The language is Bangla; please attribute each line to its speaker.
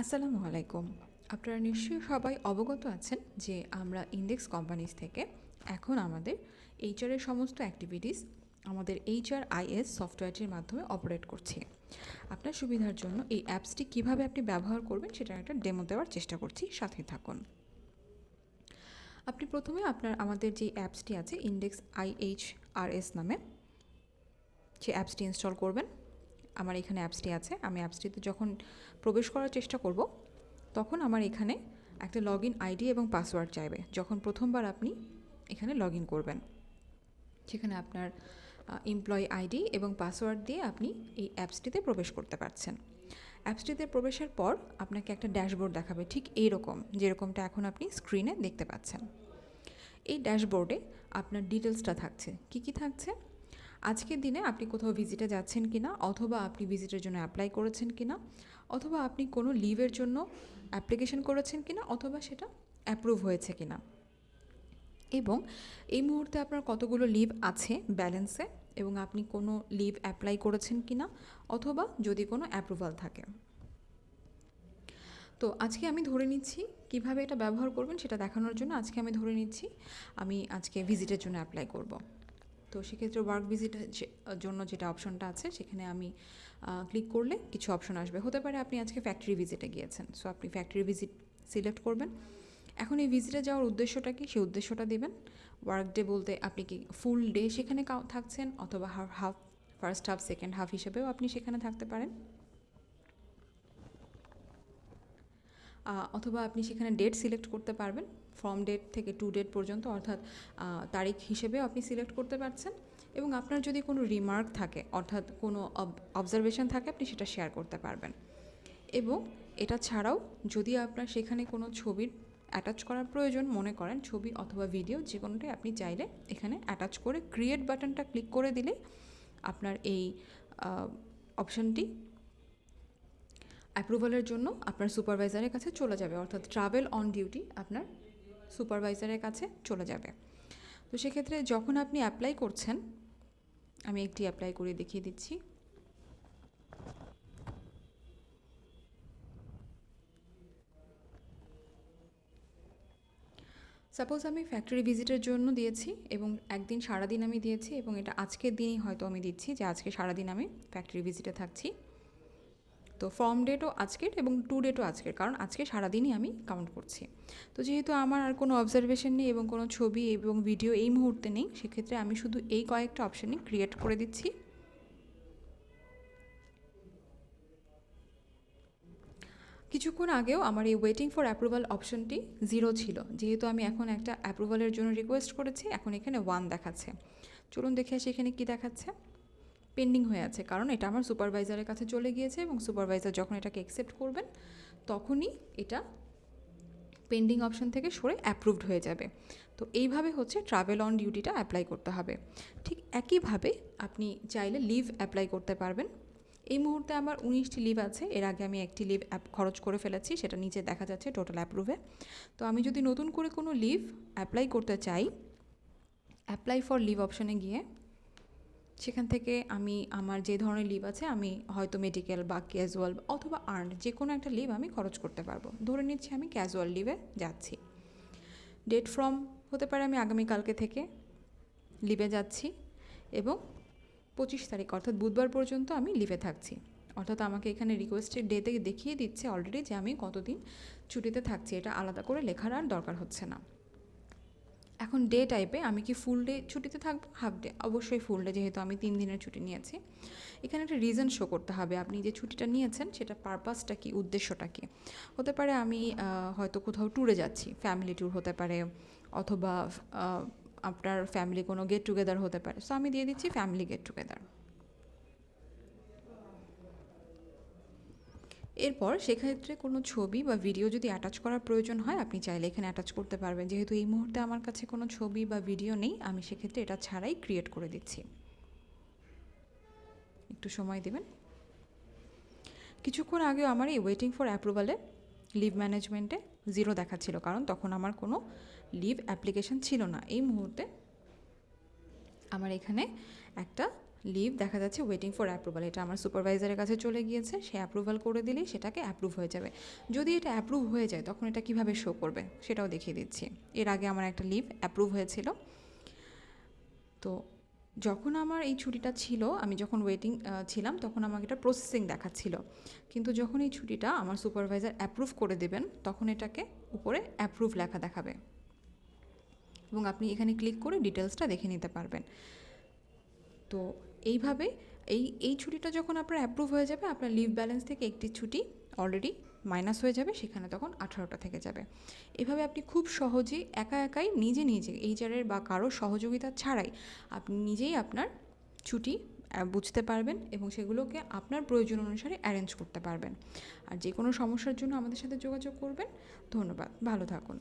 Speaker 1: আসসালামু আলাইকুম। আপনারা নিশ্চয়ই সবাই অবগত আছেন যে আমরা ইন্ডেক্স কোম্পানিজ থেকে এখন আমাদের এইচআরের সমস্ত অ্যাক্টিভিটিস আমাদের HRIS সফটওয়্যারটির মাধ্যমে অপারেট করছি। আপনার সুবিধার জন্য এই অ্যাপসটি কীভাবে আপনি ব্যবহার করবেন সেটার একটা ডেমো দেওয়ার চেষ্টা করছি, সাথে থাকুন। আপনি প্রথমে আমাদের যে অ্যাপসটি আছে ইন্ডেক্স IHRS নামে, সেই অ্যাপসটি ইনস্টল করবেন। আমার এখানে অ্যাপসটি আছে। আমি অ্যাপসটিতে যখন প্রবেশ করার চেষ্টা করব তখন আমার এখানে একটা লগইন আইডি এবং পাসওয়ার্ড চাইবে। যখন প্রথমবার আপনি এখানে লগ ইন করবেন, সেখানে আপনার এমপ্লয়ি আইডি এবং পাসওয়ার্ড দিয়ে আপনি এই অ্যাপসটিতে প্রবেশ করতে পারছেন। অ্যাপসটিতে প্রবেশের পর আপনাকে একটা ড্যাশবোর্ড দেখাবে, ঠিক এইরকম যেরকমটা এখন আপনি স্ক্রিনে দেখতে পাচ্ছেন। এই ড্যাশবোর্ডে আপনার ডিটেলসটা থাকছে। কি থাকছে? আজকের দিনে আপনি কোথাও ভিজিটে যাচ্ছেন কিনা, অথবা আপনি ভিজিটের জন্য অ্যাপ্লাই করেছেন কিনা, অথবা আপনি কোনো লিভের জন্য অ্যাপ্লিকেশন করেছেন কিনা, অথবা সেটা অ্যাপ্রুভ হয়েছে কিনা, এবং এই মুহূর্তে আপনার কতগুলো লিভ আছে ব্যালেন্সে, এবং আপনি কোনো লিভ অ্যাপ্লাই করেছেন কিনা, অথবা যদি কোনো অ্যাপ্রুভাল থাকে। তো আজকে আমি ধরে নিচ্ছি কিভাবে এটা ব্যবহার করবেন সেটা দেখানোর জন্য আজকে আমি ধরে নিচ্ছি আমি আজকে ভিজিটের জন্য অ্যাপ্লাই করব। তো সেক্ষেত্রে ওয়ার্ক ভিজিটের জন্য যেটা অপশনটা আছে সেখানে আমি ক্লিক করলে কিছু অপশন আসবে। হতে পারে আপনি আজকে ফ্যাক্টরি ভিজিটে গিয়েছেন, সো আপনি ফ্যাক্টরি ভিজিট সিলেক্ট করবেন। এখন এই ভিজিটে যাওয়ার উদ্দেশ্যটা কি, সেই উদ্দেশ্যটা দেবেন। ওয়ার্ক ডে বলতে আপনি কি ফুল ডে সেখানে থাকছেন, অথবা half, first half, second half হিসেবেও আপনি সেখানে থাকতে পারেন, অথবা আপনি সেখানে ডেট সিলেক্ট করতে পারবেন। ফ্রম ডেট থেকে টু ডেট পর্যন্ত, অর্থাৎ তারিখ হিসেবেও আপনি সিলেক্ট করতে পারছেন। এবং আপনার যদি কোনো রিমার্ক থাকে, অর্থাৎ কোনো অবজারভেশন থাকে, আপনি সেটা শেয়ার করতে পারবেন। এবং এটা ছাড়াও যদি আপনার সেখানে কোনো ছবির অ্যাটাচ করার প্রয়োজন মনে করেন, ছবি অথবা ভিডিও যে কোনোটাই আপনি চাইলে এখানে অ্যাটাচ করে ক্রিয়েট বাটনটা ক্লিক করে দিলে আপনার এই অপশানটি অ্যাপ্রুভালের জন্য আপনার সুপারভাইজারের কাছে চলে যাবে, অর্থাৎ ট্রাভেল অন ডিউটি আপনার সুপারভাইজারের কাছে চলে যাবে। তো সেক্ষেত্রে যখন আপনি অ্যাপ্লাই করছেন, আমি একটি অ্যাপ্লাই করে দেখিয়ে দিচ্ছি। সাপোজ আমি ফ্যাক্টরি ভিজিটের জন্য দিয়েছি এবং একদিন সারাদিন আমি দিয়েছি, এবং এটা আজকের দিনই হয়তো আমি দিচ্ছি যে আজকে সারাদিন আমি ফ্যাক্টরি ভিজিটে থাকছি। তো ফর্ম ডেটও আজকের এবং টু ডেটও আজকের, কারণ আজকে সারাদিনই আমি কাউন্ট করছি। তো যেহেতু আমার আর কোনো অবজারভেশন নেই এবং কোনো ছবি এবং ভিডিও এই মুহূর্তে নেই, সেক্ষেত্রে আমি শুধু এই কয়েকটা অপশানই ক্রিয়েট করে দিচ্ছি। কিছুক্ষণ আগেও আমার এই ওয়েটিং ফর অ্যাপ্রুভাল অপশনটি 0 ছিল। যেহেতু আমি এখন একটা অ্যাপ্রুভালের জন্য রিকোয়েস্ট করেছি, এখন এখানে 1 দেখাচ্ছে। চলুন দেখে আসি এখানে কী দেখাচ্ছে। পেন্ডিং হয়ে আছে, কারণ এটা আমার সুপারভাইজারের কাছে চলে গিয়েছে, এবং সুপারভাইজার যখন এটাকে অ্যাকসেপ্ট করবেন তখনই এটা পেন্ডিং অপশন থেকে সরে অ্যাপ্রুভড হয়ে যাবে। তো এইভাবে হচ্ছে ট্রাভেল অন ডিউটিটা অ্যাপ্লাই করতে হবে। ঠিক একইভাবে আপনি চাইলে লিভ অ্যাপ্লাই করতে পারবেন। এই মুহূর্তে আমার 19টি লিভ আছে, এর আগে আমি একটি লিভ খরচ করে ফেলেছি, সেটা নিচে দেখা যাচ্ছে টোটাল অ্যাপ্রুভে। তো আমি যদি নতুন করে কোনো লিভ অ্যাপ্লাই করতে চাই, অ্যাপ্লাই ফর লিভ অপশনে গিয়ে সেখান থেকে আমি আমার যে ধরনের লিভ আছে, আমি হয়তো মেডিকেল বা ক্যাজুয়াল অথবা আর্ন যে কোনো একটা লিভ আমি খরচ করতে পারবো। ধরে নিচ্ছি আমি ক্যাজুয়াল লিভে যাচ্ছি। ডেট ফ্রম হতে পারে আমি আগামীকালকে থেকে লিভে যাচ্ছি, এবং 25 তারিখ অর্থাৎ বুধবার পর্যন্ত আমি লিভে থাকছি। অর্থাৎ আমাকে এখানে রিকোয়েস্টের ডেতে দেখিয়ে দিচ্ছে অলরেডি যে আমি কতদিন ছুটিতে থাকছি, এটা আলাদা করে লেখার আর দরকার হচ্ছে না। এখন ডে টাইপে আমি কি ফুল ডে ছুটিতে থাকবো, হাফ ডে? অবশ্যই ফুল ডে, যেহেতু আমি 3 দিনের ছুটি নিয়েছি। এখানে একটা রিজন শো করতে হবে, আপনি যে ছুটিটা নিয়েছেন সেটা পারপাসটা কি, উদ্দেশ্যটা কী। হতে পারে আমি হয়তো কোথাও ট্যুরে যাচ্ছি, ফ্যামিলি ট্যুর হতে পারে, অথবা আপনার ফ্যামিলি কোনো গেট টুগেদার হতে পারে। সো আমি দিয়ে দিচ্ছি ফ্যামিলি গেট টুগেদার। এরপর সেক্ষেত্রে কোনো ছবি বা ভিডিও যদি অ্যাটাচ করার প্রয়োজন হয়, আপনি চাইলে এখানে অ্যাটাচ করতে পারবেন। যেহেতু এই মুহূর্তে আমার কাছে কোনো ছবি বা ভিডিও নেই, আমি সেক্ষেত্রে এটা ছাড়াই ক্রিয়েট করে দিচ্ছি। একটু সময় দেবেন। কিছুক্ষণ আগেও আমার এই ওয়েটিং ফর অ্যাপ্রুভালে লিভ ম্যানেজমেন্টে 0 দেখাচ্ছিল, কারণ তখন আমার কোনো লিভ অ্যাপ্লিকেশন ছিল না। এই মুহূর্তে আমার এখানে একটা লিভ দেখা যাচ্ছে ওয়েটিং ফর অ্যাপ্রুভাল, এটা আমার সুপারভাইজারের কাছে চলে গিয়েছে, সে অ্যাপ্রুভাল করে দিলেই সেটাকে অ্যাপ্রুভ হয়ে যাবে। যদি এটা অ্যাপ্রুভ হয়ে যায় তখন এটা কিভাবে শো করবে সেটাও দেখিয়ে দিচ্ছি। এর আগে আমার একটা লিভ অ্যাপ্রুভ হয়েছিল, তো যখন আমার এই ছুটিটা ছিল, আমি যখন ওয়েটিং ছিলাম তখন আমাকে এটা প্রসেসিং দেখাচ্ছিল, কিন্তু যখন এই ছুটিটা আমার সুপারভাইজার অ্যাপ্রুভ করে দেবেন তখন এটাকে উপরে অ্যাপ্রুভ লেখা দেখাবে এবং আপনি এখানে ক্লিক করে ডিটেলসটা দেখে নিতে পারবেন। তো এইভাবে এই ছুটিটা যখন আপনার অ্যাপ্রুভ হয়ে যাবে, আপনার লিভ ব্যালেন্স থেকে একটি ছুটি অলরেডি মাইনাস হয়ে যাবে, সেখানে তখন 18টা থেকে যাবে। এভাবে আপনি খুব সহজেই একাই নিজে এইচআরের বা কারো সহযোগিতা ছাড়াই আপনি নিজেই আপনার ছুটি বুঝতে পারবেন এবং সেগুলোকে আপনার প্রয়োজন অনুসারে অ্যারেঞ্জ করতে পারবেন। আর যে কোনো সমস্যার জন্য আমাদের সাথে যোগাযোগ করবেন। ধন্যবাদ, ভালো থাকুন।